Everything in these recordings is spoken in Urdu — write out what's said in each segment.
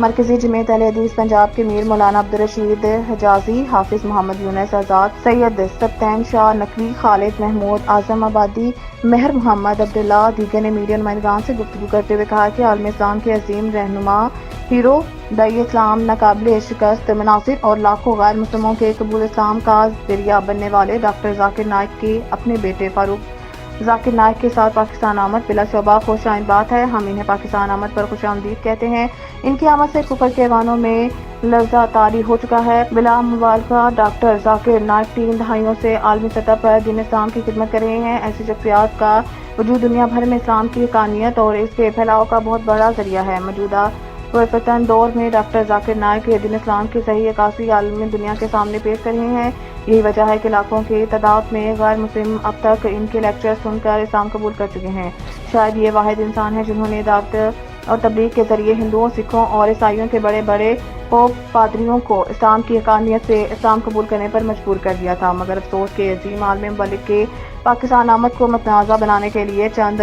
مرکزی جمعیت اہل حدیث پنجاب کے میر مولانا عبدالرشید حجازی، حافظ محمد یونس آزاد، سید سبطین شاہ نقوی، خالد محمود اعظم آبادی، مہر محمد عبداللہ دیگر نے میڈیا نمائندگان سے گفتگو کرتے ہوئے کہا کہ عالم اسلام کے عظیم رہنما، ہیرو، داعی اسلام، ناقابل شکست مناصر اور لاکھوں غیر مسلموں کے قبول اسلام کا ذریعہ بننے والے ڈاکٹر ذاکر نائک کے اپنے بیٹے فاروق ذاکر نائک کے ساتھ پاکستان آمد بلا شبہ خوش آئند بات ہے۔ ہم انہیں پاکستان آمد پر خوش آمدید کہتے ہیں۔ ان کی آمد سے کفر کے ایوانوں میں لرزہ طاری ہو چکا ہے۔ بلا مبالغہ ڈاکٹر ذاکر نائک 3 دہائیوں سے عالمی سطح پر دین اسلام کی خدمت کر رہے ہیں۔ ایسی شخصیات کا وجود دنیا بھر میں اسلام کی حقانیت اور اس کے پھیلاؤ کا بہت بڑا ذریعہ ہے۔ موجودہ پرفتن دور میں ڈاکٹر ذاکر نائک دین اسلام کی صحیح عکاسی عالمی دنیا کے سامنے پیش کر رہے ہیں۔ یہی وجہ ہے کہ لاکھوں کی تعداد میں غیر مسلم اب تک ان کے لیکچر سن کر اسلام قبول کر چکے ہیں۔ شاید یہ واحد انسان ہے جنہوں نے دعوت اور تبلیغ کے ذریعے ہندوؤں، سکھوں اور عیسائیوں کے بڑے بڑے پوپ پادریوں کو اسلام کی حقانیت سے اسلام قبول کرنے پر مجبور کر دیا تھا، مگر افسوس کہ عظیم عالم مبلغ کے پاکستان آمد کو متنازع بنانے کے لیے چند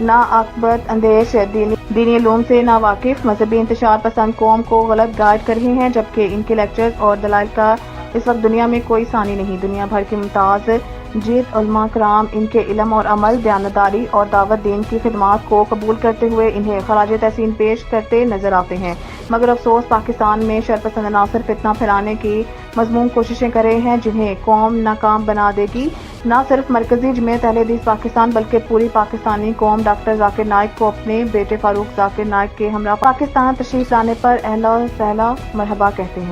ناعاقبت اندیش دینی علوم سے ناواقف مذہبی انتشار پسند قوم کو غلط گائیڈ کر رہے ہیں، جبکہ ان کے لیکچرز اور دلائل کا اس وقت دنیا میں کوئی ثانی نہیں۔ دنیا بھر کے ممتاز جیت علماء کرام ان کے علم اور عمل، دیانتداری اور دعوت دین کی خدمات کو قبول کرتے ہوئے انہیں خراج تحسین پیش کرتے نظر آتے ہیں، مگر افسوس پاکستان میں شرپسند عناصر فتنہ پھیلانے کی مذموم کوششیں کر رہے ہیں، جنہیں قوم ناکام بنا دے گی۔ نہ صرف مرکزی جمعیت اہل حدیث پاکستان بلکہ پوری پاکستانی قوم ڈاکٹر ذاکر نائک کو اپنے بیٹے فاروق ذاکر نائک کے ہمراہ پاکستان تشریف لانے پر اہلا و سہلا مرحبا کہتے ہیں۔